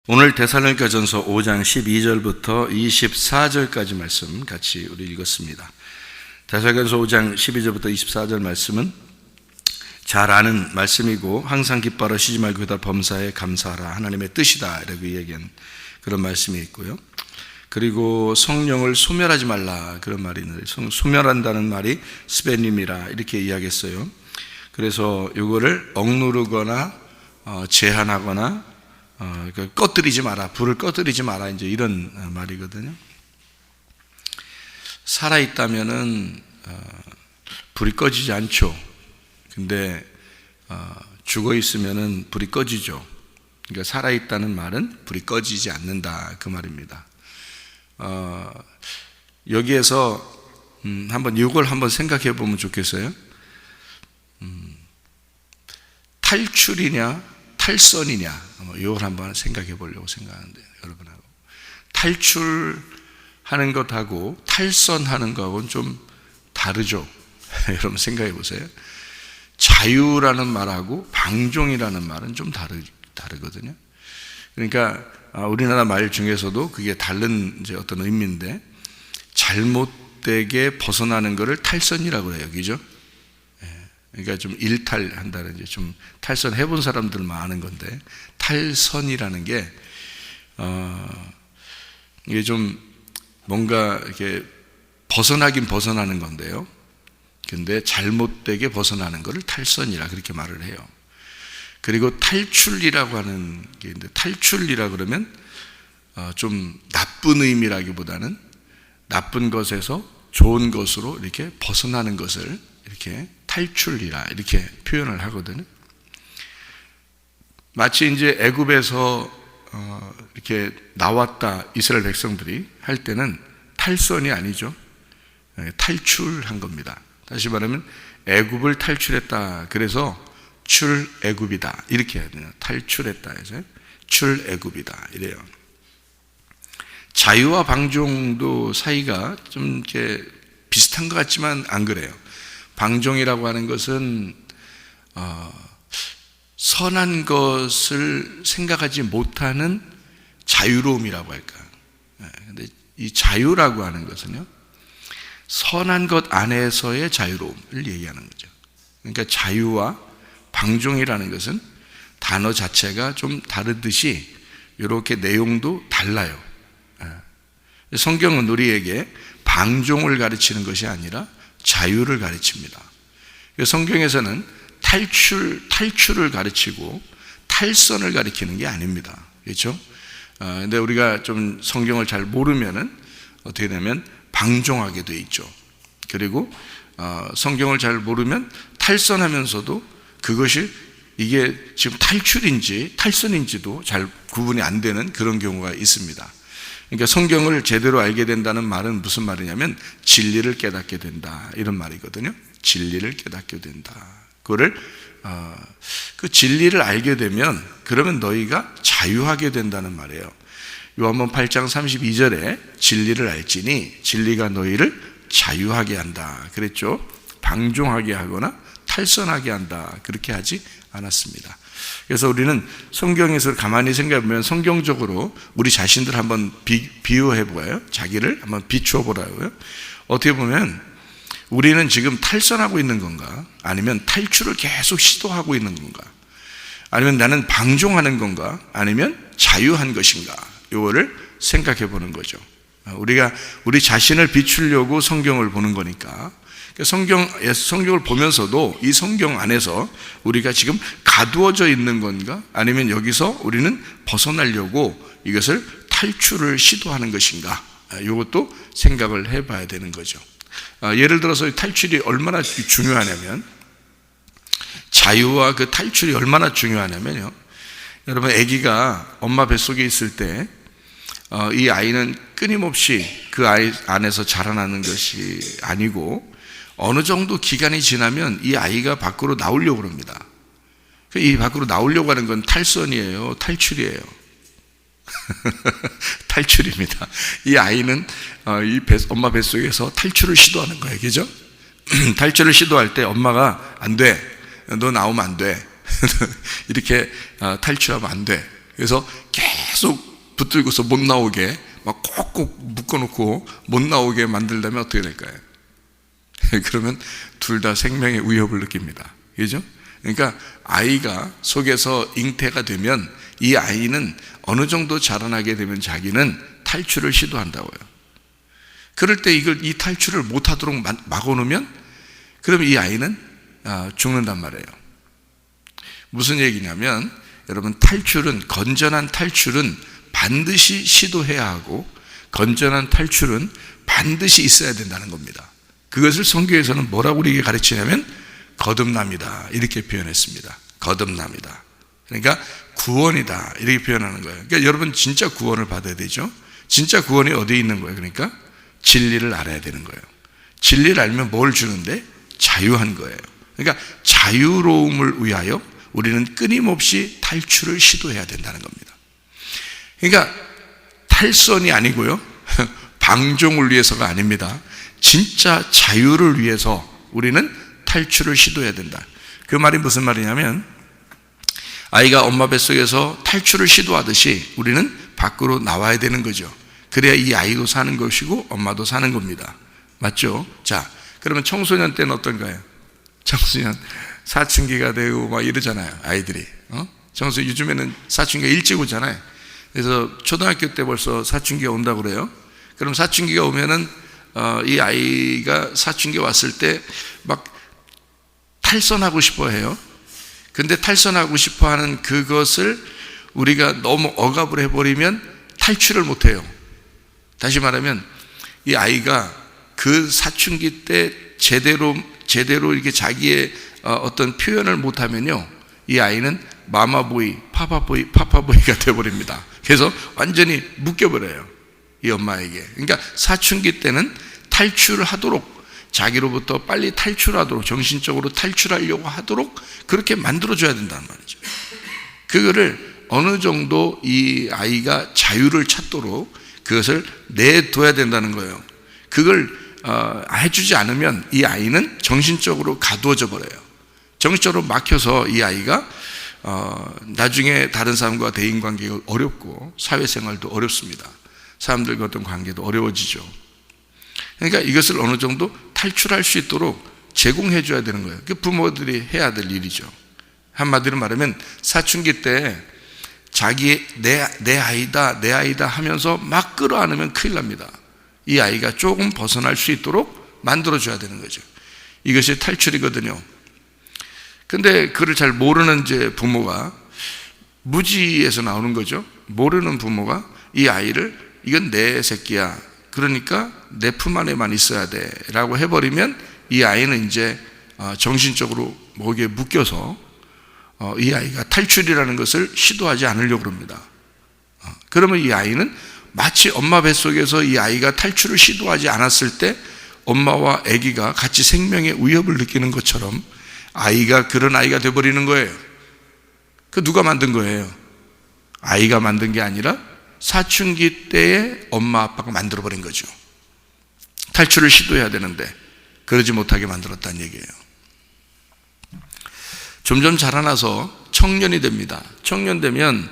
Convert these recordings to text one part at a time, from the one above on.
오늘 데살로니가전서 5장 12절부터 24절까지 말씀 같이 우리 읽었습니다. 데살로니가전서 5장 12절부터 24절 말씀은 잘 아는 말씀이고 항상 기뻐하라 쉬지 말고 그다 범사에 감사하라 하나님의 뜻이다 이라고 이야기한 그런 말씀이 있고요. 그리고 성령을 소멸하지 말라 그런 말이 있는데 소멸한다는 말이 스베님이라 이렇게 이야기했어요. 그래서 이거를 억누르거나 제한하거나 꺼뜨리지 마라, 불을 꺼뜨리지 마라, 이제 이런 말이거든요. 살아있다면은 불이 꺼지지 않죠. 근데 죽어 있으면은 불이 꺼지죠. 그러니까 살아있다는 말은 불이 꺼지지 않는다 그 말입니다. 여기에서 한번 이걸 한번 생각해 보면 좋겠어요. 탈출이냐 탈선이냐 이걸 한번 생각해 보려고 생각하는데, 여러분하고 탈출하는 것하고 탈선하는 것하고는 좀 다르죠. 여러분 생각해 보세요. 자유라는 말하고 방종이라는 말은 좀 다르거든요. 그러니까 우리나라 말 중에서도 그게 다른 이제 어떤 의미인데, 잘못되게 벗어나는 것을 탈선이라고 해요, 그죠? 그러니까 좀 일탈한다는, 이제 좀 탈선 해본 사람들만 아는 건데, 탈선이라는 게 이게 좀 뭔가 이렇게 벗어나긴 벗어나는 건데요. 근데 잘못되게 벗어나는 것을 탈선이라 그렇게 말을 해요. 그리고 탈출이라고 하는 게 있는데, 탈출이라 그러면 좀 나쁜 의미라기보다는 나쁜 것에서 좋은 것으로 이렇게 벗어나는 것을 이렇게 탈출이라 이렇게 표현을 하거든요. 마치 이제 애굽에서 이렇게 나왔다 이스라엘 백성들이 할 때는 탈선이 아니죠. 탈출한 겁니다. 다시 말하면 애굽을 탈출했다. 그래서 출애굽이다 이렇게 해야 되나? 탈출했다 해서 출애굽이다 이래요. 자유와 방종도 사이가 좀 이렇게 비슷한 것 같지만 안 그래요. 방종이라고 하는 것은 선한 것을 생각하지 못하는 자유로움이라고 할까. 근데 이 자유라고 하는 것은요, 선한 것 안에서의 자유로움을 얘기하는 거죠. 그러니까 자유와 방종이라는 것은 단어 자체가 좀 다르듯이 이렇게 내용도 달라요. 성경은 우리에게 방종을 가르치는 것이 아니라 자유를 가르칩니다. 성경에서는 탈출을 가르치고 탈선을 가르치는 게 아닙니다. 그렇죠? 근데 우리가 좀 성경을 잘 모르면은 어떻게 되면 방종하게 돼 있죠. 그리고 성경을 잘 모르면 탈선하면서도 그것이 이게 지금 탈출인지 탈선인지도 잘 구분이 안 되는 그런 경우가 있습니다. 그러니까 성경을 제대로 알게 된다는 말은 무슨 말이냐면 진리를 깨닫게 된다 이런 말이거든요. 진리를 깨닫게 된다. 그거를 그 진리를 알게 되면 그러면 너희가 자유하게 된다는 말이에요. 요한복음 8장 32절에 진리를 알지니 진리가 너희를 자유하게 한다 그랬죠. 방종하게 하거나 탈선하게 한다 그렇게 하지 않았습니다. 그래서 우리는 성경에서 가만히 생각해 보면 성경적으로 우리 자신들 한번 비유해 보아요. 자기를 한번 비추어 보라고요. 어떻게 보면 우리는 지금 탈선하고 있는 건가? 아니면 탈출을 계속 시도하고 있는 건가? 아니면 나는 방종하는 건가? 아니면 자유한 것인가? 이거를 생각해 보는 거죠. 우리가 우리 자신을 비추려고 성경을 보는 거니까, 성경을 보면서도 이 성경 안에서 우리가 지금 가두어져 있는 건가? 아니면 여기서 우리는 벗어나려고 이것을 탈출을 시도하는 것인가? 이것도 생각을 해봐야 되는 거죠. 예를 들어서 탈출이 얼마나 중요하냐면, 자유와 그 탈출이 얼마나 중요하냐면요, 여러분 아기가 엄마 뱃속에 있을 때 이 아이는 끊임없이 그 아이 안에서 자라나는 것이 아니고 어느 정도 기간이 지나면 이 아이가 밖으로 나오려고 합니다. 이 밖으로 나오려고 하는 건 탈선이에요, 탈출이에요? 탈출입니다. 이 아이는 엄마 뱃속에서 탈출을 시도하는 거예요, 그죠? 탈출을 시도할 때 엄마가 안 돼, 너 나오면 안 돼 이렇게 탈출하면 안 돼. 그래서 계속 붙들고서 못 나오게 막 콕콕 묶어놓고 못 나오게 만들려면 어떻게 될까요? 그러면 둘 다 생명의 위협을 느낍니다. 그죠? 그러니까 아이가 속에서 잉태가 되면 이 아이는 어느 정도 자라나게 되면 자기는 탈출을 시도한다고요. 그럴 때 이 탈출을 못하도록 막아놓으면 그럼 이 아이는 죽는단 말이에요. 무슨 얘기냐면 여러분, 건전한 탈출은 반드시 시도해야 하고 건전한 탈출은 반드시 있어야 된다는 겁니다. 그것을 성경에서는 뭐라고 우리에게 가르치냐면 거듭남이다 이렇게 표현했습니다. 거듭남이다. 그러니까 구원이다 이렇게 표현하는 거예요. 그러니까 여러분, 진짜 구원을 받아야 되죠. 진짜 구원이 어디에 있는 거예요? 그러니까 진리를 알아야 되는 거예요. 진리를 알면 뭘 주는데? 자유한 거예요. 그러니까 자유로움을 위하여 우리는 끊임없이 탈출을 시도해야 된다는 겁니다. 그러니까 탈선이 아니고요, 방종을 위해서가 아닙니다. 진짜 자유를 위해서 우리는 탈출을 시도해야 된다. 그 말이 무슨 말이냐면, 아이가 엄마 뱃속에서 탈출을 시도하듯이 우리는 밖으로 나와야 되는 거죠. 그래야 이 아이도 사는 것이고 엄마도 사는 겁니다. 맞죠? 자, 그러면 청소년 때는 어떤가요? 청소년 사춘기가 되고 막 이러잖아요, 아이들이. 청소년 요즘에는 사춘기가 일찍 오잖아요. 그래서 초등학교 때 벌써 사춘기가 온다고 그래요. 그럼 사춘기가 오면은 이 아이가 사춘기 왔을 때 막 탈선하고 싶어 해요. 근데 탈선하고 싶어 하는 그것을 우리가 너무 억압을 해버리면 탈출을 못 해요. 다시 말하면 이 아이가 그 사춘기 때 제대로 이렇게 자기의 어떤 표현을 못하면요, 이 아이는 마마보이, 파파보이가 되어버립니다. 그래서 완전히 묶여버려요, 이 엄마에게. 그러니까 사춘기 때는 탈출을 하도록, 자기로부터 빨리 탈출하도록, 정신적으로 탈출하려고 하도록 그렇게 만들어줘야 된다는 말이죠. 그거를 어느 정도 이 아이가 자유를 찾도록 그것을 내둬야 된다는 거예요. 그걸 해주지 않으면 이 아이는 정신적으로 가두어져 버려요. 정신적으로 막혀서 이 아이가 나중에 다른 사람과 대인관계가 어렵고 사회생활도 어렵습니다. 사람들과 어떤 관계도 어려워지죠. 그러니까 이것을 어느 정도 탈출할 수 있도록 제공해 줘야 되는 거예요. 그게 부모들이 해야 될 일이죠. 한마디로 말하면 사춘기 때 자기 내 아이다 하면서 막 끌어안으면 큰일 납니다. 이 아이가 조금 벗어날 수 있도록 만들어줘야 되는 거죠. 이것이 탈출이거든요. 근데 그걸 잘 모르는 이제 부모가, 무지에서 나오는 거죠. 모르는 부모가 이 아이를 이건 내 새끼야, 그러니까 내 품 안에만 있어야 돼 라고 해버리면 이 아이는 이제 정신적으로 목에 묶여서 이 아이가 탈출이라는 것을 시도하지 않으려고 합니다. 그러면 이 아이는 마치 엄마 뱃속에서 이 아이가 탈출을 시도하지 않았을 때 엄마와 아기가 같이 생명의 위협을 느끼는 것처럼 아이가 그런 아이가 되어버리는 거예요. 그 누가 만든 거예요? 아이가 만든 게 아니라 사춘기 때에 엄마 아빠가 만들어버린 거죠. 탈출을 시도해야 되는데 그러지 못하게 만들었다는 얘기예요. 점점 자라나서 청년이 됩니다. 청년 되면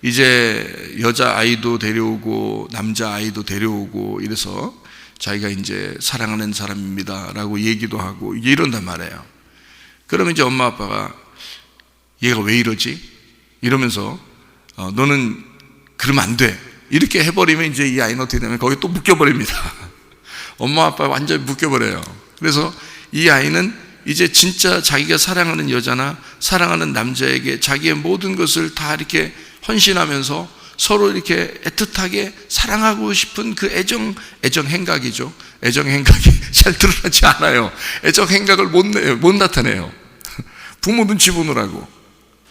이제 여자아이도 데려오고 남자아이도 데려오고 이래서 자기가 이제 사랑하는 사람입니다 라고 얘기도 하고 이런단 말이에요. 그러면 이제 엄마 아빠가 얘가 왜 이러지? 이러면서 너는 그러면 안 돼 이렇게 해버리면 이제 이 아이는 어떻게 되냐면 거기 또 묶여버립니다. 엄마 아빠 완전히 묶여버려요. 그래서 이 아이는 이제 진짜 자기가 사랑하는 여자나 사랑하는 남자에게 자기의 모든 것을 다 이렇게 헌신하면서 서로 이렇게 애틋하게 사랑하고 싶은 그 애정 행각이죠. 애정 행각이 잘 드러나지 않아요. 애정 행각을 못 나타내요. 부모 눈치 보느라고.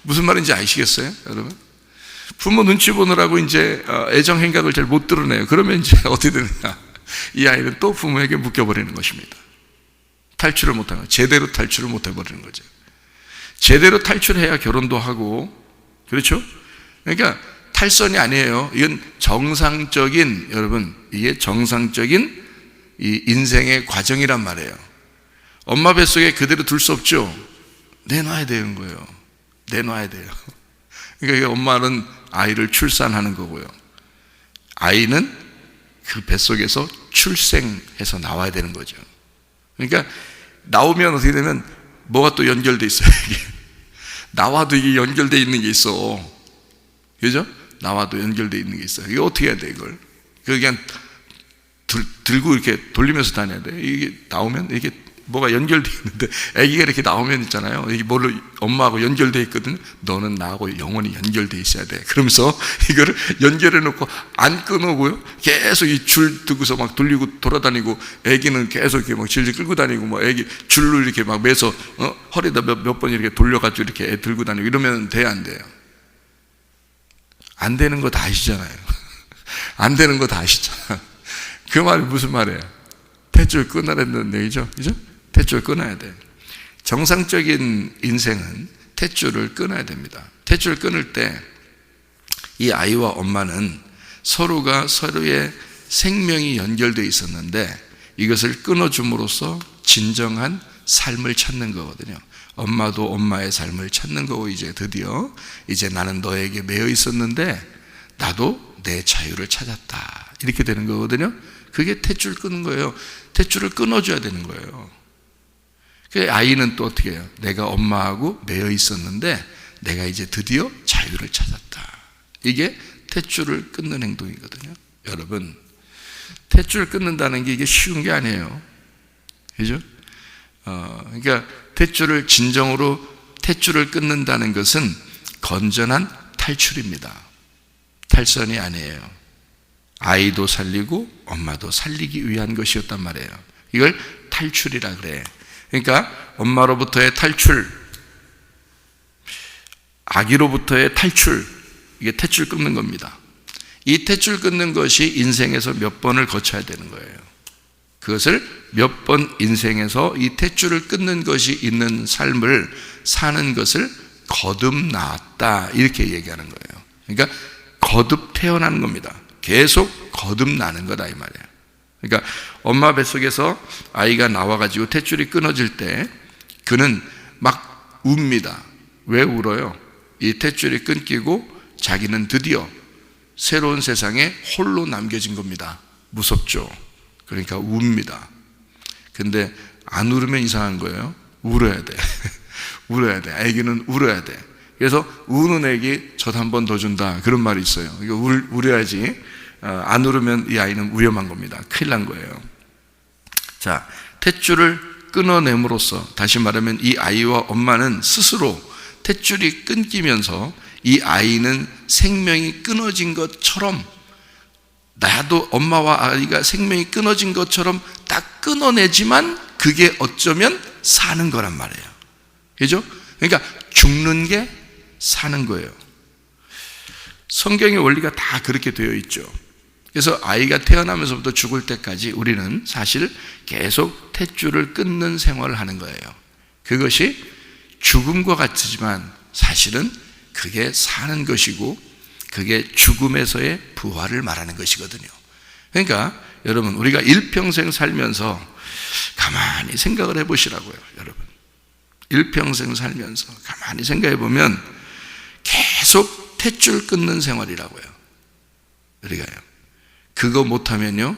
무슨 말인지 아시겠어요, 여러분? 부모 눈치 보느라고 이제 애정 행각을 잘 못 드러내요. 그러면 이제 어떻게 되느냐? 이 아이는 또 부모에게 묶여버리는 것입니다. 탈출을 못하는 거예요. 제대로 탈출을 못 해버리는 거죠. 제대로 탈출해야 결혼도 하고, 그렇죠? 그러니까 탈선이 아니에요. 이건 정상적인, 여러분, 이게 정상적인 이 인생의 과정이란 말이에요. 엄마 뱃속에 그대로 둘 수 없죠. 내놔야 되는 거예요. 내놔야 돼요. 그러니까 엄마는 아이를 출산하는 거고요. 아이는 그 뱃속에서 출생해서 나와야 되는 거죠. 그러니까 나오면 어떻게 되면 뭐가 또 연결돼 있어요. 이게. 나와도 이게 연결돼 있는 게 있어. 그죠? 나와도 연결돼 있는 게 있어요. 이게 어떻게 해야 돼, 이걸? 그냥 들고 이렇게 돌리면서 다녀야 돼. 이게 나오면 이게 뭐가 연결돼 있는데, 아기가 이렇게 나오면 있잖아요. 이게 뭘로 엄마하고 연결돼 있거든. 너는 나하고 영원히 연결돼 있어야 돼. 그러면서 이거를 연결해 놓고 안 끊어고요. 계속 이 줄 두고서 막 돌리고 돌아다니고, 아기는 계속 이렇게 막 질질 끌고 다니고, 뭐 아기 줄로 이렇게 막 매서 허리에다 몇 번 이렇게 돌려가지고 이렇게 애 들고 다니고 이러면 돼요, 안 돼요? 안 되는 거 다 아시잖아요. 안 되는 거 다 아시잖아. 그 말이 무슨 말이에요? 탯줄 끊으라는 얘기죠, 그죠? 탯줄 끊어야 돼. 정상적인 인생은 탯줄을 끊어야 됩니다. 탯줄 끊을 때 이 아이와 엄마는 서로가 서로의 생명이 연결되어 있었는데 이것을 끊어줌으로써 진정한 삶을 찾는 거거든요. 엄마도 엄마의 삶을 찾는 거고, 이제 드디어 이제 나는 너에게 매여 있었는데 나도 내 자유를 찾았다, 이렇게 되는 거거든요. 그게 탯줄 끊는 거예요. 탯줄을 끊어줘야 되는 거예요. 그 아이는 또 어떻게 해요? 내가 엄마하고 매여 있었는데 내가 이제 드디어 자유를 찾았다. 이게 탯줄을 끊는 행동이거든요. 여러분, 탯줄 끊는다는 게 이게 쉬운 게 아니에요. 그죠? 그러니까 탯줄을 진정으로 탯줄을 끊는다는 것은 건전한 탈출입니다. 탈선이 아니에요. 아이도 살리고 엄마도 살리기 위한 것이었단 말이에요. 이걸 탈출이라 그래. 그러니까 엄마로부터의 탈출, 아기로부터의 탈출, 이게 탯줄 끊는 겁니다. 이 탯줄 끊는 것이 인생에서 몇 번을 거쳐야 되는 거예요. 그것을 몇 번 인생에서 이 탯줄을 끊는 것이 있는 삶을 사는 것을 거듭났다, 이렇게 얘기하는 거예요. 그러니까 거듭 태어나는 겁니다. 계속 거듭나는 거다, 이 말이에요. 그러니까 엄마 뱃속에서 아이가 나와가지고 탯줄이 끊어질 때 그는 막 웁니다. 왜 울어요? 이 탯줄이 끊기고 자기는 드디어 새로운 세상에 홀로 남겨진 겁니다. 무섭죠? 그러니까 웁니다. 근데 안 울으면 이상한 거예요. 울어야 돼. 울어야 돼. 아기는 울어야 돼. 그래서 우는 애기 젖 한 번 더 준다, 그런 말이 있어요. 이거 울어야지. 안 울으면 이 아이는 위험한 겁니다. 큰일 난 거예요. 자, 탯줄을 끊어냄으로써, 다시 말하면 이 아이와 엄마는 스스로 탯줄이 끊기면서 이 아이는 생명이 끊어진 것처럼, 나도 엄마와 아이가 생명이 끊어진 것처럼 딱 끊어내지만 그게 어쩌면 사는 거란 말이에요. 그죠? 그러니까 죽는 게 사는 거예요. 성경의 원리가 다 그렇게 되어 있죠. 그래서 아이가 태어나면서부터 죽을 때까지 우리는 사실 계속 탯줄을 끊는 생활을 하는 거예요. 그것이 죽음과 같지만 사실은 그게 사는 것이고, 그게 죽음에서의 부활을 말하는 것이거든요. 그러니까 여러분, 우리가 일평생 살면서 가만히 생각을 해보시라고요. 여러분, 일평생 살면서 가만히 생각해 보면 계속 탯줄 끊는 생활이라고요. 우리가요. 그거 못하면요,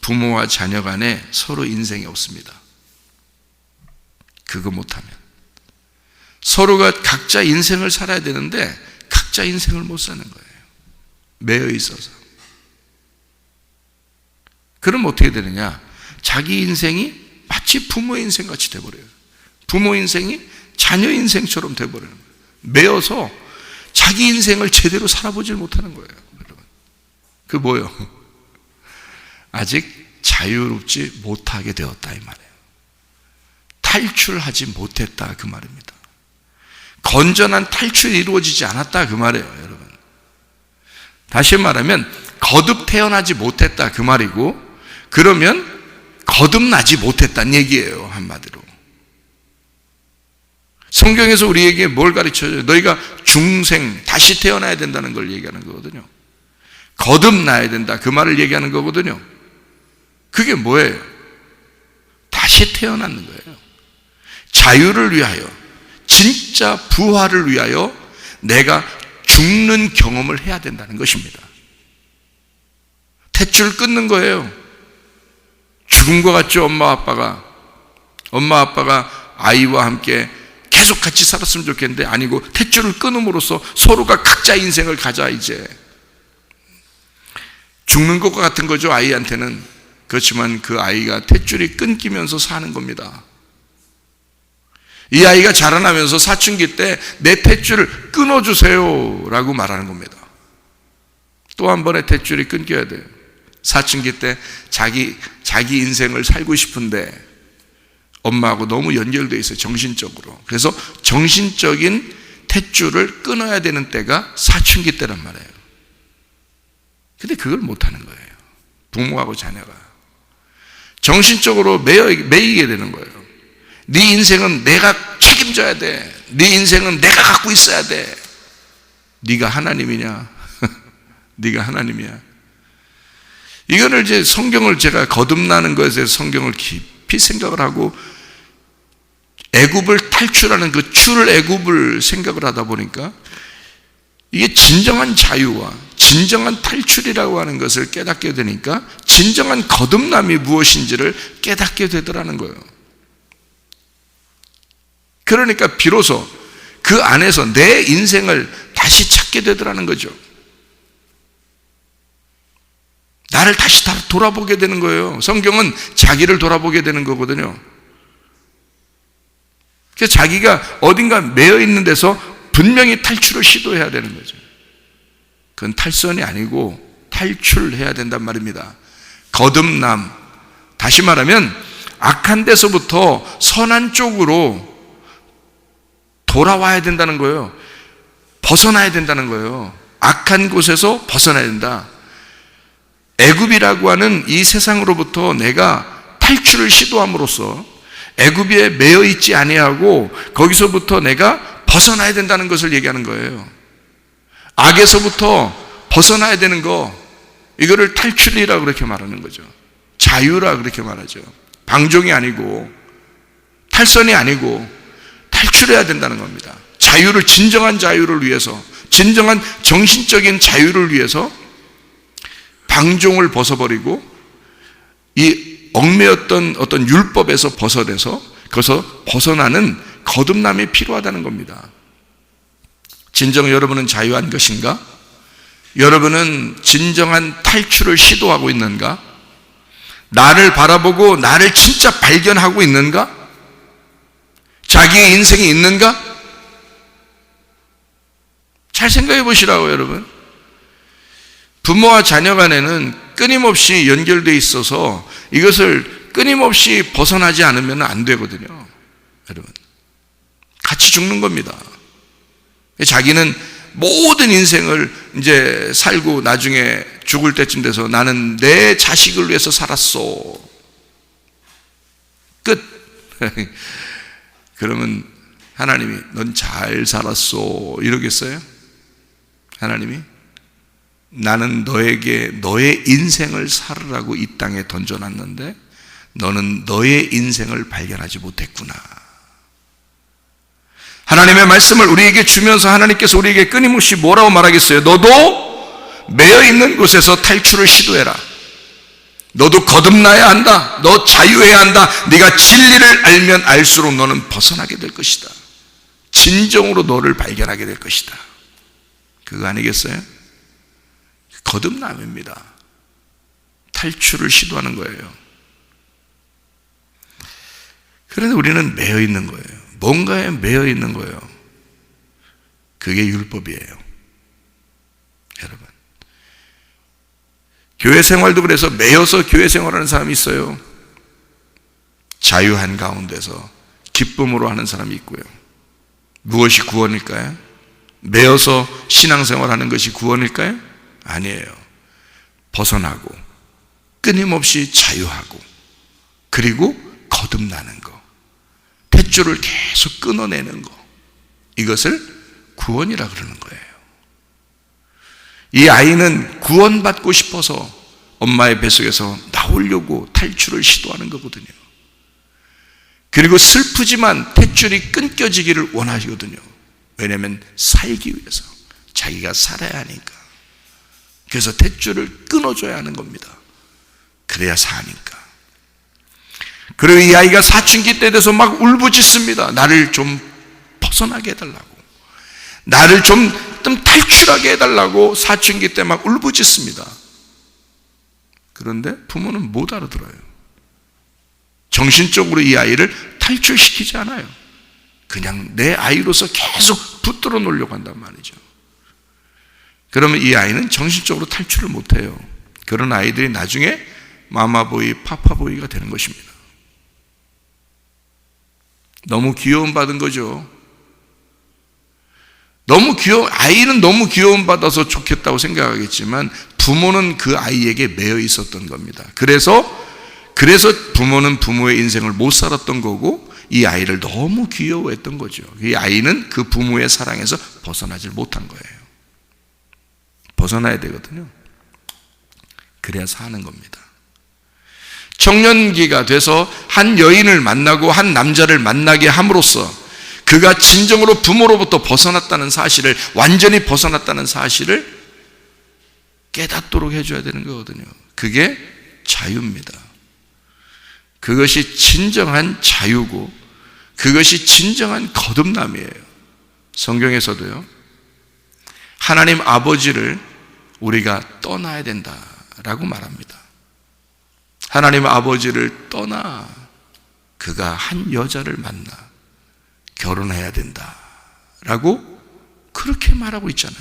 부모와 자녀 간에 서로 인생이 없습니다. 그거 못하면 서로가 각자 인생을 살아야 되는데 각자 인생을 못 사는 거예요. 매여 있어서. 그럼 어떻게 되느냐? 자기 인생이 마치 부모 인생 같이 돼버려요. 부모 인생이 자녀 인생처럼 돼버리는 거예요. 매여서 자기 인생을 제대로 살아보질 못하는 거예요. 여러분, 그 뭐예요? 아직 자유롭지 못하게 되었다, 이 말이에요. 탈출하지 못했다, 그 말입니다. 건전한 탈출이 이루어지지 않았다, 그 말이에요. 여러분, 다시 말하면 거듭 태어나지 못했다, 그 말이고, 그러면 거듭나지 못했다는 얘기예요, 한마디로. 성경에서 우리에게 뭘 가르쳐줘요? 너희가 중생, 다시 태어나야 된다는 걸 얘기하는 거거든요. 거듭나야 된다, 그 말을 얘기하는 거거든요. 그게 뭐예요? 다시 태어나는 거예요. 자유를 위하여, 진짜 부활을 위하여 내가 죽는 경험을 해야 된다는 것입니다. 탯줄 끊는 거예요. 죽은 것 같죠? 엄마 아빠가 아이와 함께 계속 같이 살았으면 좋겠는데 아니고 탯줄을 끊음으로써 서로가 각자의 인생을 가자. 이제 죽는 것과 같은 거죠, 아이한테는. 그렇지만 그 아이가 탯줄이 끊기면서 사는 겁니다. 이 아이가 자라나면서 사춘기 때 내 탯줄을 끊어주세요 라고 말하는 겁니다. 또 한 번의 탯줄이 끊겨야 돼요. 사춘기 때 자기 인생을 살고 싶은데 엄마하고 너무 연결되어 있어요, 정신적으로. 그래서 정신적인 탯줄을 끊어야 되는 때가 사춘기 때란 말이에요. 근데 그걸 못하는 거예요, 부모하고 자녀가. 정신적으로 매이게 되는 거예요. 네 인생은 내가 책임져야 돼. 네 인생은 내가 갖고 있어야 돼. 네가 하나님이냐? 네가 하나님이야. 이거를 이제 성경을 제가 거듭나는 것에 대해서 성경을 깊이 생각을 하고 애굽을 탈출하는 그 출애굽을 생각을 하다 보니까 이게 진정한 자유와 진정한 탈출이라고 하는 것을 깨닫게 되니까 진정한 거듭남이 무엇인지를 깨닫게 되더라는 거예요. 그러니까 비로소 그 안에서 내 인생을 다시 찾게 되더라는 거죠. 나를 다시 돌아보게 되는 거예요. 성경은 자기를 돌아보게 되는 거거든요. 그래서 자기가 어딘가 매여 있는 데서 분명히 탈출을 시도해야 되는 거죠. 그건 탈선이 아니고 탈출해야 된단 말입니다. 거듭남, 다시 말하면 악한 데서부터 선한 쪽으로 돌아와야 된다는 거예요. 벗어나야 된다는 거예요. 악한 곳에서 벗어나야 된다. 애굽이라고 하는 이 세상으로부터 내가 탈출을 시도함으로써 애굽에 매여 있지 아니하고 거기서부터 내가 벗어나야 된다는 것을 얘기하는 거예요. 악에서부터 벗어나야 되는 거, 이거를 탈출이라고 그렇게 말하는 거죠. 자유라 그렇게 말하죠. 방종이 아니고 탈선이 아니고 탈출해야 된다는 겁니다. 자유를, 진정한 자유를 위해서, 진정한 정신적인 자유를 위해서 방종을 벗어버리고 이 얽매였던 어떤 율법에서 벗어나서 거기서 벗어나는 거듭남이 필요하다는 겁니다. 진정 여러분은 자유한 것인가? 여러분은 진정한 탈출을 시도하고 있는가? 나를 바라보고 나를 진짜 발견하고 있는가? 자기의 인생이 있는가? 잘 생각해 보시라고, 여러분. 부모와 자녀 간에는 끊임없이 연결되어 있어서 이것을 끊임없이 벗어나지 않으면 안 되거든요, 여러분. 같이 죽는 겁니다. 자기는 모든 인생을 이제 살고 나중에 죽을 때쯤 돼서 나는 내 자식을 위해서 살았어. 끝. 그러면 하나님이 넌 잘 살았어 이러겠어요? 하나님이? 나는 너에게 너의 인생을 살으라고 이 땅에 던져놨는데 너는 너의 인생을 발견하지 못했구나. 하나님의 말씀을 우리에게 주면서 하나님께서 우리에게 끊임없이 뭐라고 말하겠어요? 너도 매여있는 곳에서 탈출을 시도해라. 너도 거듭나야 한다. 너 자유해야 한다. 네가 진리를 알면 알수록 너는 벗어나게 될 것이다. 진정으로 너를 발견하게 될 것이다. 그거 아니겠어요? 거듭남입니다. 탈출을 시도하는 거예요. 그런데 우리는 매여 있는 거예요. 뭔가에 매여 있는 거예요. 그게 율법이에요, 여러분. 교회 생활도 그래서 매여서 교회 생활하는 사람이 있어요. 자유한 가운데서 기쁨으로 하는 사람이 있고요. 무엇이 구원일까요? 매여서 신앙생활하는 것이 구원일까요? 아니에요. 벗어나고 끊임없이 자유하고 그리고 거듭나는 거, 탯줄을 계속 끊어내는 거, 이것을 구원이라 그러는 거예요. 이 아이는 구원받고 싶어서 엄마의 뱃속에서 나오려고 탈출을 시도하는 거거든요. 그리고 슬프지만 탯줄이 끊겨지기를 원하시거든요. 왜냐하면 살기 위해서, 자기가 살아야 하니까. 그래서 탯줄을 끊어줘야 하는 겁니다. 그래야 사니까. 그리고 이 아이가 사춘기 때 돼서 막 울부짖습니다. 나를 좀 벗어나게 해달라고, 나를 좀 탈출하게 해달라고 사춘기 때 막 울부짖습니다. 그런데 부모는 못 알아들어요. 정신적으로 이 아이를 탈출시키지 않아요. 그냥 내 아이로서 계속 붙들어 놓으려고 한단 말이죠. 그러면 이 아이는 정신적으로 탈출을 못해요. 그런 아이들이 나중에 마마보이, 파파보이가 되는 것입니다. 너무 귀여움 받은 거죠. 아이는 너무 귀여움 받아서 좋겠다고 생각하겠지만 부모는 그 아이에게 매여 있었던 겁니다. 그래서 부모는 부모의 인생을 못 살았던 거고, 이 아이를 너무 귀여워했던 거죠. 이 아이는 그 부모의 사랑에서 벗어나질 못한 거예요. 벗어나야 되거든요. 그래야 사는 겁니다. 청년기가 돼서 한 여인을 만나고 한 남자를 만나게 함으로써 그가 진정으로 부모로부터 벗어났다는 사실을, 완전히 벗어났다는 사실을 깨닫도록 해줘야 되는 거거든요. 그게 자유입니다. 그것이 진정한 자유고, 그것이 진정한 거듭남이에요. 성경에서도요, 하나님 아버지를 우리가 떠나야 된다라고 말합니다. 하나님 아버지를 떠나 그가 한 여자를 만나 결혼해야 된다라고 그렇게 말하고 있잖아요.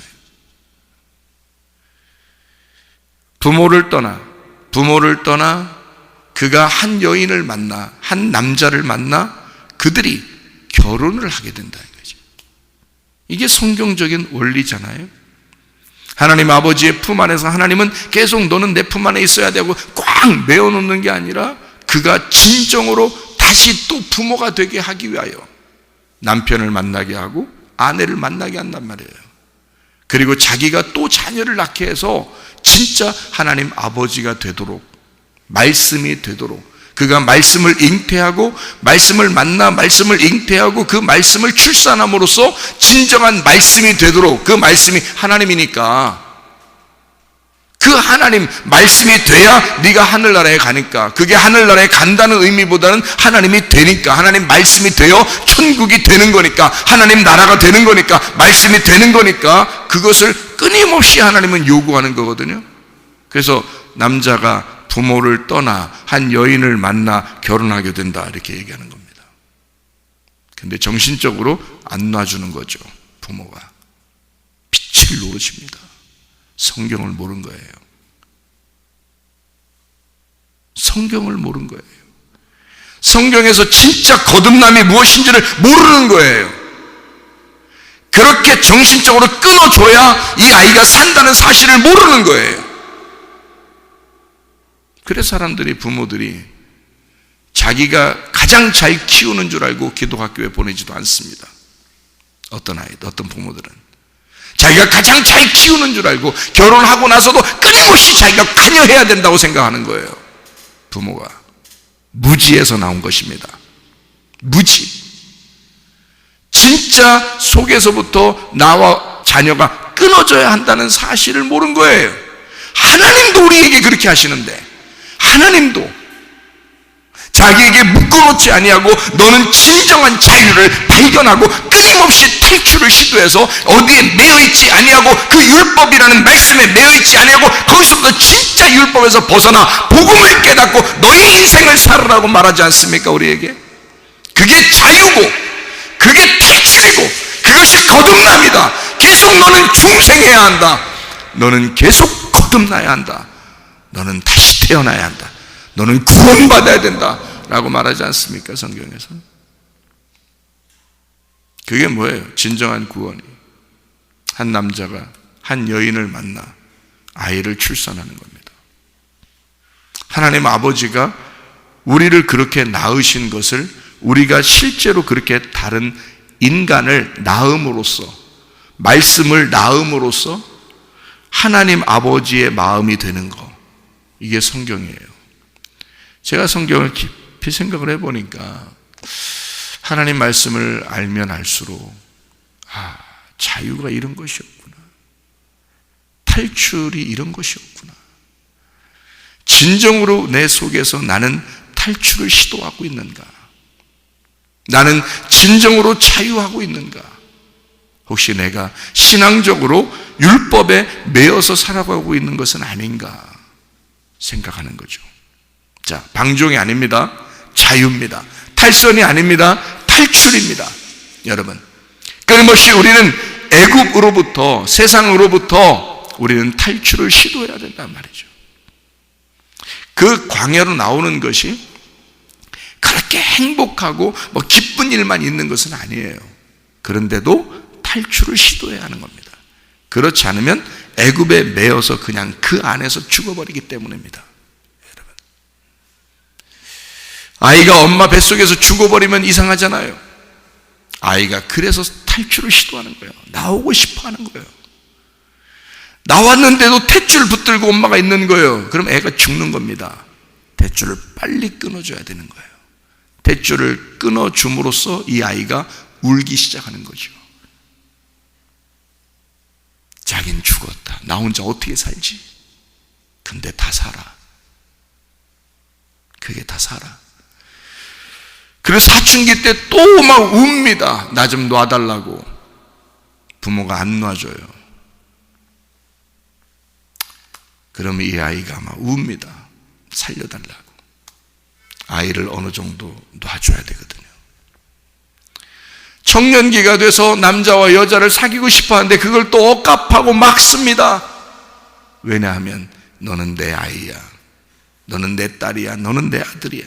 부모를 떠나 그가 한 여인을 만나, 한 남자를 만나 그들이 결혼을 하게 된다는 거죠. 이게 성경적인 원리잖아요. 하나님 아버지의 품 안에서 하나님은 계속 너는 내 품 안에 있어야 되고 꽉 메어놓는 게 아니라 그가 진정으로 다시 또 부모가 되게 하기 위하여 남편을 만나게 하고 아내를 만나게 한단 말이에요. 그리고 자기가 또 자녀를 낳게 해서 진짜 하나님 아버지가 되도록, 말씀이 되도록, 그가 말씀을 잉태하고 말씀을 만나 말씀을 잉태하고 그 말씀을 출산함으로써 진정한 말씀이 되도록, 그 말씀이 하나님이니까 그 하나님 말씀이 돼야 네가 하늘나라에 가니까, 그게 하늘나라에 간다는 의미보다는 하나님이 되니까, 하나님 말씀이 되어 천국이 되는 거니까, 하나님 나라가 되는 거니까, 말씀이 되는 거니까 그것을 끊임없이 하나님은 요구하는 거거든요. 그래서 남자가 부모를 떠나 한 여인을 만나 결혼하게 된다 이렇게 얘기하는 겁니다. 근데 정신적으로 안 놔주는 거죠. 부모가 빛을 노릇입니다. 성경을 모른 거예요. 성경을 모른 거예요. 성경에서 진짜 거듭남이 무엇인지를 모르는 거예요. 그렇게 정신적으로 끊어줘야 이 아이가 산다는 사실을 모르는 거예요. 그래서 사람들이, 부모들이 자기가 가장 잘 키우는 줄 알고 기독학교에 보내지도 않습니다. 어떤 아이들, 어떤 부모들은 자기가 가장 잘 키우는 줄 알고 결혼하고 나서도 끊임없이 자기가 관여해야 된다고 생각하는 거예요. 부모가 무지에서 나온 것입니다. 무지. 진짜 속에서부터 나와 자녀가 끊어져야 한다는 사실을 모른 거예요. 하나님도 우리에게 그렇게 하시는데, 하나님도 자기에게 묶어놓지 아니하고 너는 진정한 자유를 발견하고 끊임없이 탈출을 시도해서 어디에 매여있지 아니하고 그 율법이라는 말씀에 매여있지 아니하고 거기서부터 진짜 율법에서 벗어나 복음을 깨닫고 너의 인생을 살으라고 말하지 않습니까? 우리에게 그게 자유고 그게 탈출이고 그것이 거듭남이다. 계속 너는 중생해야 한다. 너는 계속 거듭나야 한다. 너는 다시 태어나야 한다. 너는 구원받아야 된다 라고 말하지 않습니까? 성경에서. 그게 뭐예요? 진정한 구원이 한 남자가 한 여인을 만나 아이를 출산하는 겁니다. 하나님 아버지가 우리를 그렇게 낳으신 것을 우리가 실제로 그렇게 다른 인간을 낳음으로써, 말씀을 낳음으로써 하나님 아버지의 마음이 되는 것, 이게 성경이에요. 제가 성경을 깊이 생각을 해보니까 하나님 말씀을 알면 알수록 자유가 이런 것이었구나. 탈출이 이런 것이었구나. 진정으로 내 속에서 나는 탈출을 시도하고 있는가? 나는 진정으로 자유하고 있는가? 혹시 내가 신앙적으로 율법에 매여서 살아가고 있는 것은 아닌가 생각하는 거죠. 자, 방종이 아닙니다. 자유입니다. 탈선이 아닙니다. 탈출입니다. 여러분, 끊임없이 우리는 애굽으로부터, 세상으로부터 우리는 탈출을 시도해야 된단 말이죠. 그 광야로 나오는 것이 그렇게 행복하고 기쁜 일만 있는 것은 아니에요. 그런데도 탈출을 시도해야 하는 겁니다. 그렇지 않으면 애굽에 매여서 그냥 그 안에서 죽어버리기 때문입니다. 여러분, 아이가 엄마 뱃속에서 죽어버리면 이상하잖아요. 아이가 그래서 탈출을 시도하는 거예요. 나오고 싶어 하는 거예요. 나왔는데도 탯줄 붙들고 엄마가 있는 거예요. 그럼 애가 죽는 겁니다. 탯줄을 빨리 끊어줘야 되는 거예요. 탯줄을 끊어줌으로써 이 아이가 울기 시작하는 거죠. 자긴 죽었다. 나 혼자 어떻게 살지? 근데 다 살아. 그게 다 살아. 그래서 사춘기 때 또 막 웁니다. 나 좀 놔달라고. 부모가 안 놔줘요. 그러면 이 아이가 막 웁니다. 살려달라고. 아이를 어느 정도 놔줘야 되거든요. 청년기가 돼서 남자와 여자를 사귀고 싶어 하는데 그걸 또 억압하고 막습니다. 왜냐하면 너는 내 아이야. 너는 내 딸이야. 너는 내 아들이야.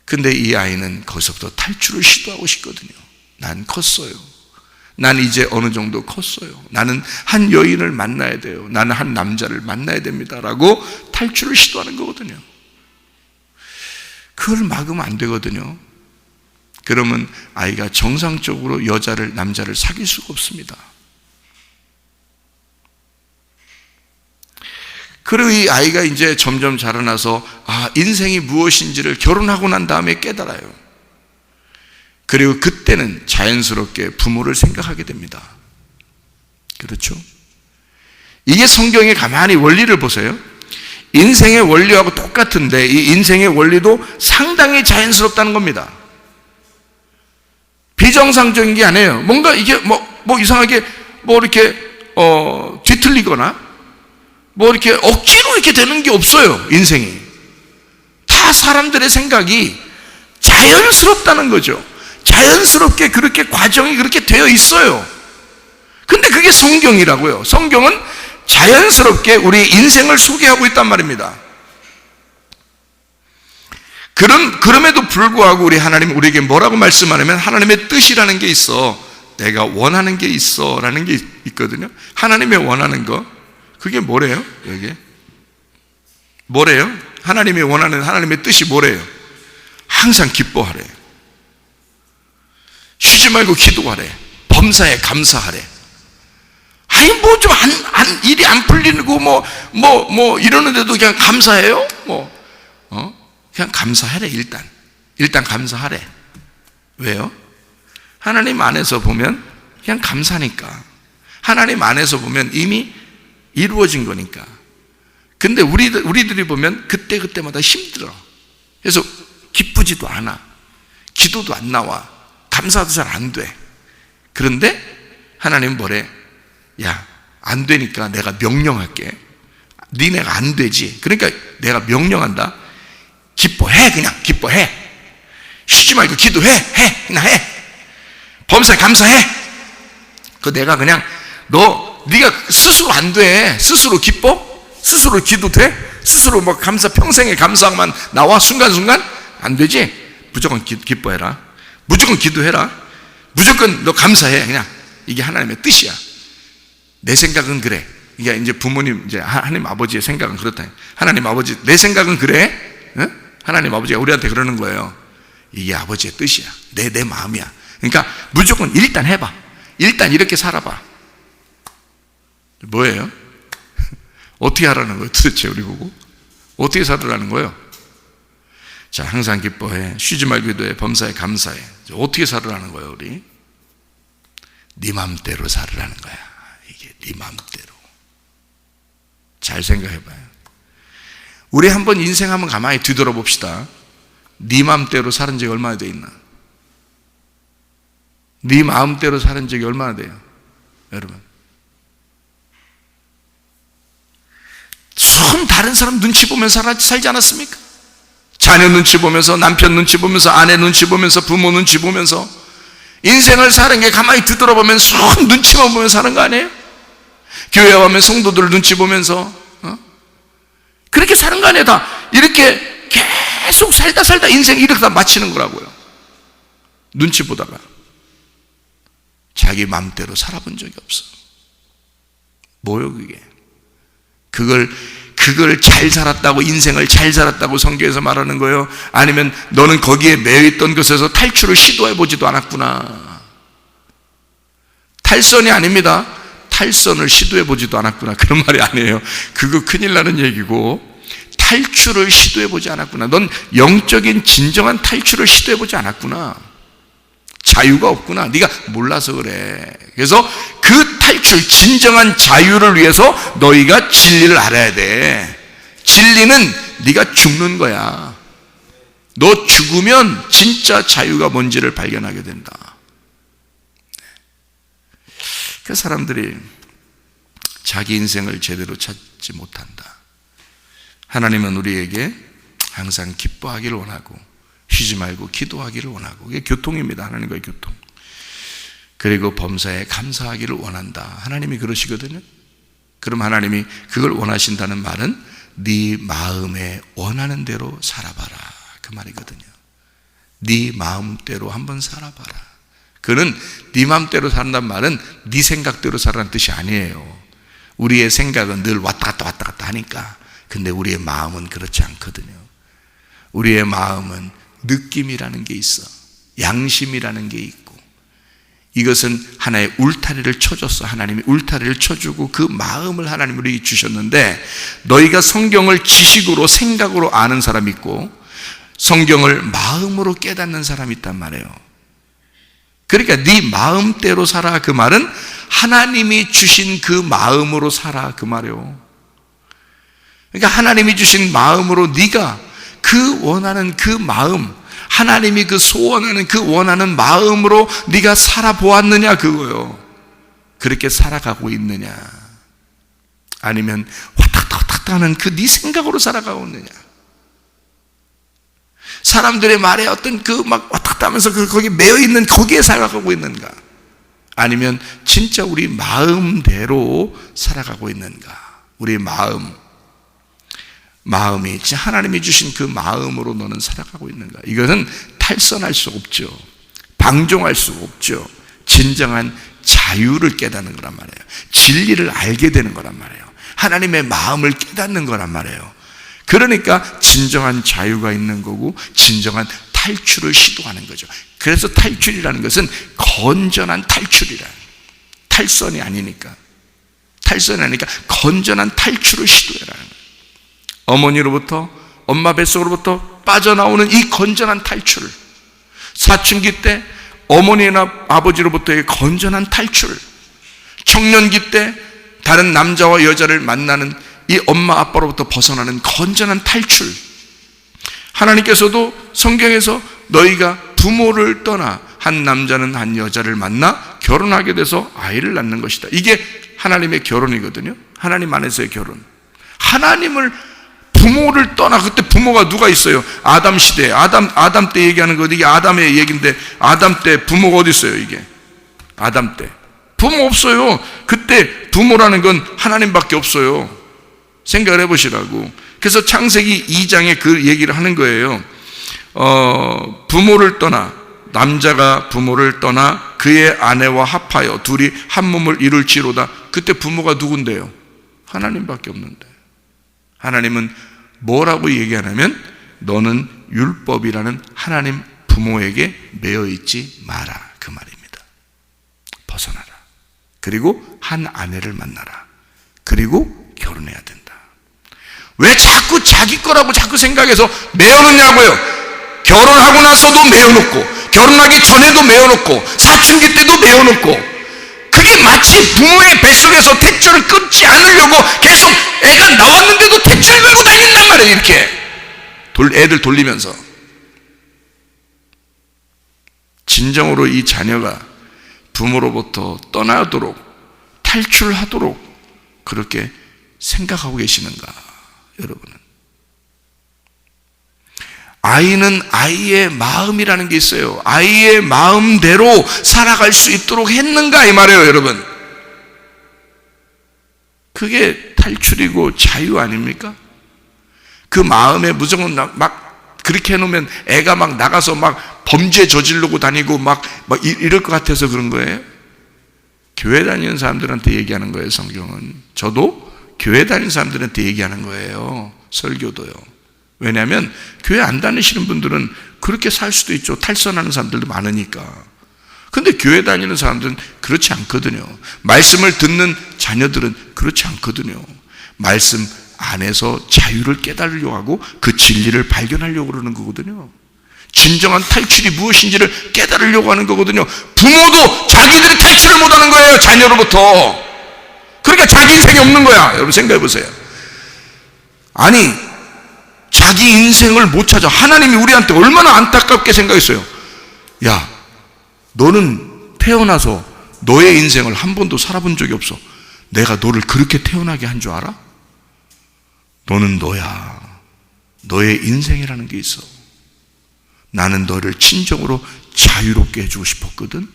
근데 이 아이는 거기서부터 탈출을 시도하고 싶거든요. 난 컸어요. 난 이제 어느 정도 컸어요. 나는 한 여인을 만나야 돼요. 나는 한 남자를 만나야 됩니다. 라고 탈출을 시도하는 거거든요. 그걸 막으면 안 되거든요. 그러면 아이가 정상적으로 여자를, 남자를 사귈 수가 없습니다. 그리고 이 아이가 이제 점점 자라나서 인생이 무엇인지를 결혼하고 난 다음에 깨달아요. 그리고 그때는 자연스럽게 부모를 생각하게 됩니다. 그렇죠? 이게 성경에 가만히 원리를 보세요. 인생의 원리하고 똑같은데 이 인생의 원리도 상당히 자연스럽다는 겁니다. 비정상적인 게 아니에요. 뭔가 이게 뭐 이상하게 이렇게 뒤틀리거나 이렇게 억지로 이렇게 되는 게 없어요. 인생이 다 사람들의 생각이 자연스럽다는 거죠. 자연스럽게 그렇게 과정이 그렇게 되어 있어요. 근데 그게 성경이라고요. 성경은 자연스럽게 우리 인생을 소개하고 있단 말입니다. 그럼에도 불구하고 우리 하나님 우리에게 뭐라고 말씀하냐면 하나님의 뜻이라는 게 있어. 내가 원하는 게 있어 라는 게 있거든요. 하나님의 원하는 거 그게 뭐래요? 여기 뭐래요? 하나님이 원하는 하나님의 뜻이 뭐래요? 항상 기뻐하래. 쉬지 말고 기도하래. 범사에 감사하래. 아니 뭐 좀 일이 안 풀리고 이러는데도 그냥 감사해요? 그냥 감사하래. 일단 감사하래. 왜요? 하나님 안에서 보면 그냥 감사니까. 하나님 안에서 보면 이미 이루어진 거니까. 근데 우리들이 보면 그때마다 힘들어. 그래서 기쁘지도 않아. 기도도 안 나와. 감사도 잘 안 돼. 그런데 하나님 뭐래? 야, 안 되니까 내가 명령할게. 니네가 안 되지. 그러니까 내가 명령한다. 기뻐해. 그냥 기뻐해. 쉬지 말고 기도해. 그냥 해. 범사에 감사해. 내가 그냥 네가 스스로 안 돼. 스스로 기뻐? 스스로 기도돼? 스스로 감사, 평생에 감사만 나와? 순간순간? 안 되지? 무조건 기뻐해라. 무조건 기도해라. 무조건 너 감사해. 그냥 이게 하나님의 뜻이야. 내 생각은 그래. 이게 이제 부모님, 이제 하나님 아버지의 생각은 그렇다. 하나님 아버지, 내 생각은 그래? 응? 하나님 아버지가 우리한테 그러는 거예요. 이게 아버지의 뜻이야. 내 마음이야. 그러니까 무조건 일단 해봐. 일단 이렇게 살아봐. 뭐예요? 어떻게 하라는 거예요? 도대체 우리 보고 어떻게 살으라는 거예요? 자, 항상 기뻐해. 쉬지 말고 기도해. 범사에 감사해. 어떻게 살으라는 거예요? 우리 네 맘대로 살으라는 거야. 이게 네 맘대로. 잘 생각해봐요. 우리 한번 인생 한번 가만히 뒤돌아봅시다. 네 맘대로 살은 적이 얼마나 돼 있나? 네 마음대로 사는 적이 얼마나 돼요? 여러분, 손 다른 사람 눈치 보면서 살지 않았습니까? 자녀 눈치 보면서, 남편 눈치 보면서, 아내 눈치 보면서, 부모 눈치 보면서 인생을 사는 게 가만히 뒤돌아보면 손 눈치만 보면서 사는 거 아니에요? 교회 오면 성도들 눈치 보면서 그렇게 사는 거 아니에요? 다 이렇게 계속 살다 인생 이렇게 다 마치는 거라고요. 눈치 보다가 자기 마음대로 살아본 적이 없어. 뭐요 그게? 그걸 잘 살았다고, 인생을 잘 살았다고 성경에서 말하는 거예요? 아니면 너는 거기에 매여있던 것에서 탈출을 시도해보지도 않았구나. 탈선이 아닙니다. 탈선을 시도해보지도 않았구나, 그런 말이 아니에요. 그거 큰일 나는 얘기고, 탈출을 시도해보지 않았구나. 넌 영적인 진정한 탈출을 시도해보지 않았구나. 자유가 없구나. 네가 몰라서 그래. 그래서 그 탈출, 진정한 자유를 위해서 너희가 진리를 알아야 돼. 진리는 네가 죽는 거야. 너 죽으면 진짜 자유가 뭔지를 발견하게 된다. 그 사람들이 자기 인생을 제대로 찾지 못한다. 하나님은 우리에게 항상 기뻐하기를 원하고 쉬지 말고 기도하기를 원하고, 이게 교통입니다. 하나님과의 교통. 그리고 범사에 감사하기를 원한다. 하나님이 그러시거든요. 그럼 하나님이 그걸 원하신다는 말은 네 마음에 원하는 대로 살아봐라, 그 말이거든요. 네 마음대로 한번 살아봐라. 그는 네 마음대로 산다는 말은 네 생각대로 살라는 뜻이 아니에요. 우리의 생각은 늘 왔다 갔다 하니까. 근데 우리의 마음은 그렇지 않거든요. 우리의 마음은 느낌이라는 게 있어. 양심이라는 게 있고, 이것은 하나의 울타리를 쳐줬어. 하나님이 울타리를 쳐주고 그 마음을 하나님이 우리에게 주셨는데, 너희가 성경을 지식으로, 생각으로 아는 사람이 있고 성경을 마음으로 깨닫는 사람이 있단 말이에요. 그러니까 네 마음대로 살아, 그 말은 하나님이 주신 그 마음으로 살아, 그 말이에요. 그러니까 하나님이 주신 마음으로 네가 그 원하는 그 마음, 하나님이 그 소원하는 그 원하는 마음으로 네가 살아보았느냐, 그거요. 그렇게 살아가고 있느냐, 아니면 왔다 갔다 하는 그 네 생각으로 살아가고 있느냐. 사람들의 말에 어떤 그 막 왔다 갔다 하면서 거기 매여있는 거기에 살아가고 있는가, 아니면 진짜 우리 마음대로 살아가고 있는가. 우리 마음이 진짜 하나님이 주신 그 마음으로 너는 살아가고 있는가. 이것은 탈선할 수 없죠. 방종할 수 없죠. 진정한 자유를 깨닫는 거란 말이에요. 진리를 알게 되는 거란 말이에요. 하나님의 마음을 깨닫는 거란 말이에요. 그러니까 진정한 자유가 있는 거고, 진정한 탈출을 시도하는 거죠. 그래서 탈출이라는 것은 건전한 탈출이라. 탈선이 아니니까 건전한 탈출을 시도해라는 거예요. 어머니로부터, 엄마 뱃속으로부터 빠져나오는 이 건전한 탈출, 사춘기 때 어머니나 아버지로부터의 건전한 탈출, 청년기 때 다른 남자와 여자를 만나는 이 엄마 아빠로부터 벗어나는 건전한 탈출. 하나님께서도 성경에서 너희가 부모를 떠나 한 남자는 한 여자를 만나 결혼하게 돼서 아이를 낳는 것이다. 이게 하나님의 결혼이거든요. 하나님 안에서의 결혼. 하나님을, 부모를 떠나, 그때 부모가 누가 있어요? 아담 시대, 아담 때 얘기하는 거, 이게 아담의 얘기인데, 아담 때 부모가 어디 있어요? 이게 아담 때 부모 없어요. 그때 부모라는 건 하나님밖에 없어요. 생각을 해보시라고. 그래서 창세기 2장에 그 얘기를 하는 거예요. 부모를 떠나, 남자가 부모를 떠나 그의 아내와 합하여 둘이 한 몸을 이룰지로다. 그때 부모가 누군데요? 하나님밖에 없는데. 하나님은 뭐라고 얘기하냐면, 너는 율법이라는 하나님 부모에게 매여있지 마라, 그 말입니다. 벗어나라. 그리고 한 아내를 만나라. 그리고 결혼해야 된다. 왜 자꾸 자기 거라고 자꾸 생각해서 매여놓냐고요? 결혼하고 나서도 매여놓고, 결혼하기 전에도 매여놓고, 사춘기 때도 매여놓고, 그게 그게 마치 부모의 뱃속에서 탯줄을 끊지 않으려고 계속 애가 나왔는데도 탯줄 메고 다닌단 말이에요. 이렇게 애들 돌리면서. 진정으로 이 자녀가 부모로부터 떠나도록 탈출하도록 그렇게 생각하고 계시는가? 여러분은 아이는 아이의 마음이라는 게 있어요. 아이의 마음대로 살아갈 수 있도록 했는가 이 말이에요. 여러분, 그게 탈출이고 자유 아닙니까? 그 마음에 무조건 막 그렇게 해놓으면 애가 막 나가서 막 범죄 저지르고 다니고 막 이럴 것 같아서 그런 거예요. 교회 다니는 사람들한테 얘기하는 거예요. 성경은. 저도 교회 다니는 사람들한테 얘기하는 거예요. 설교도요. 왜냐하면 교회 안 다니시는 분들은 그렇게 살 수도 있죠. 탈선하는 사람들도 많으니까. 근데 교회 다니는 사람들은 그렇지 않거든요. 말씀을 듣는 자녀들은 그렇지 않거든요. 말씀 안에서 자유를 깨달으려고 하고 그 진리를 발견하려고 그러는 거거든요. 진정한 탈출이 무엇인지를 깨달으려고 하는 거거든요. 부모도 자기들이 탈출을 못하는 거예요. 자녀로부터. 그러니까 자기 인생이 없는 거야. 여러분 생각해 보세요. 아니, 자기 인생을 못 찾아. 하나님이 우리한테 얼마나 안타깝게 생각했어요. 야, 너는 태어나서 너의 인생을 한 번도 살아본 적이 없어. 내가 너를 그렇게 태어나게 한 줄 알아? 너는 너야. 너의 인생이라는 게 있어. 나는 너를 진정으로 자유롭게 해주고 싶었거든.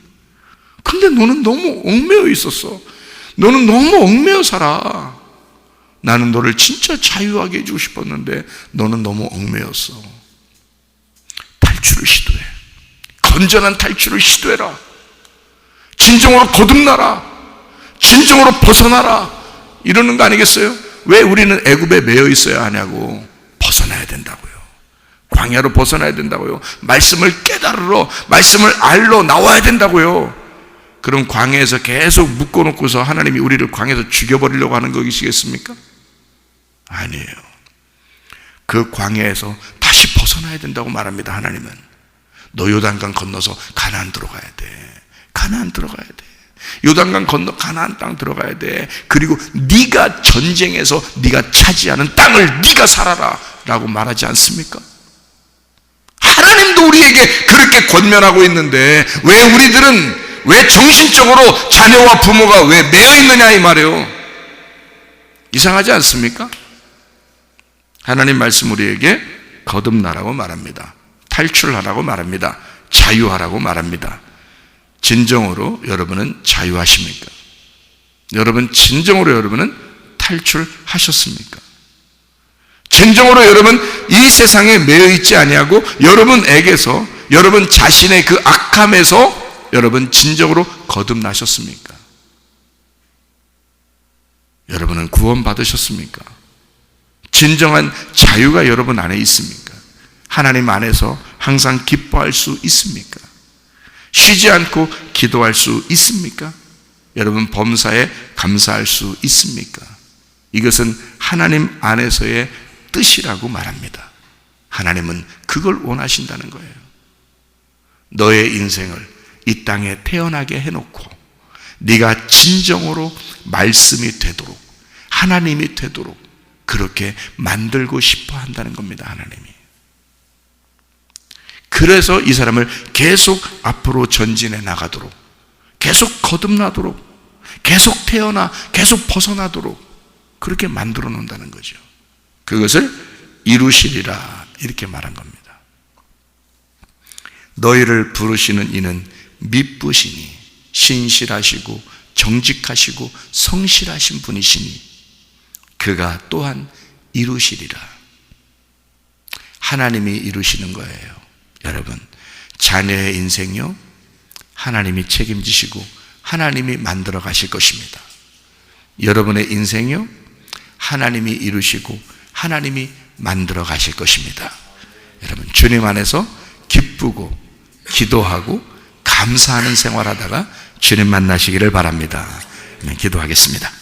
근데 너는 너무 얽매여 있었어. 너는 너무 얽매여 살아. 나는 너를 진짜 자유하게 해주고 싶었는데 너는 너무 얽매였어. 탈출을 시도해. 건전한 탈출을 시도해라. 진정으로 거듭나라. 진정으로 벗어나라. 이러는 거 아니겠어요? 왜 우리는 애굽에 매여 있어야 하냐고. 벗어나야 된다고요. 광야로 벗어나야 된다고요. 말씀을 깨달으러, 말씀을 알러 나와야 된다고요. 그럼 광야에서 계속 묶어놓고서 하나님이 우리를 광야에서 죽여버리려고 하는 것이겠습니까? 아니에요. 그 광야에서 다시 벗어나야 된다고 말합니다. 하나님은 너 요단강 건너서 가나안 들어가야 돼. 가나안 들어가야 돼. 요단강 건너 가나안 땅 들어가야 돼. 그리고 네가 전쟁에서 네가 차지하는 땅을 네가 살아라 라고 말하지 않습니까? 하나님도 우리에게 그렇게 권면하고 있는데 왜 우리들은 왜 정신적으로 자녀와 부모가 왜 매여 있느냐 이 말이에요. 이상하지 않습니까? 하나님 말씀 우리에게 거듭나라고 말합니다. 탈출하라고 말합니다. 자유하라고 말합니다. 진정으로 여러분은 자유하십니까? 여러분 진정으로 여러분은 탈출하셨습니까? 진정으로 여러분 이 세상에 매여 있지 아니하고 여러분에게서 여러분 자신의 그 악함에서 여러분 진정으로 거듭나셨습니까? 여러분은 구원받으셨습니까? 진정한 자유가 여러분 안에 있습니까? 하나님 안에서 항상 기뻐할 수 있습니까? 쉬지 않고 기도할 수 있습니까? 여러분 범사에 감사할 수 있습니까? 이것은 하나님 안에서의 뜻이라고 말합니다. 하나님은 그걸 원하신다는 거예요. 너의 인생을 이 땅에 태어나게 해놓고 네가 진정으로 말씀이 되도록 하나님이 되도록 그렇게 만들고 싶어 한다는 겁니다. 하나님이. 그래서 이 사람을 계속 앞으로 전진해 나가도록 계속 거듭나도록 계속 태어나 계속 벗어나도록 그렇게 만들어 놓는다는 거죠. 그것을 이루시리라 이렇게 말한 겁니다. 너희를 부르시는 이는 미쁘시니 신실하시고 정직하시고 성실하신 분이시니 그가 또한 이루시리라. 하나님이 이루시는 거예요. 여러분 자녀의 인생요 하나님이 책임지시고 하나님이 만들어 가실 것입니다. 여러분의 인생요 하나님이 이루시고 하나님이 만들어 가실 것입니다. 여러분 주님 안에서 기쁘고 기도하고 감사하는 생활하다가 주님 만나시기를 바랍니다. 기도하겠습니다.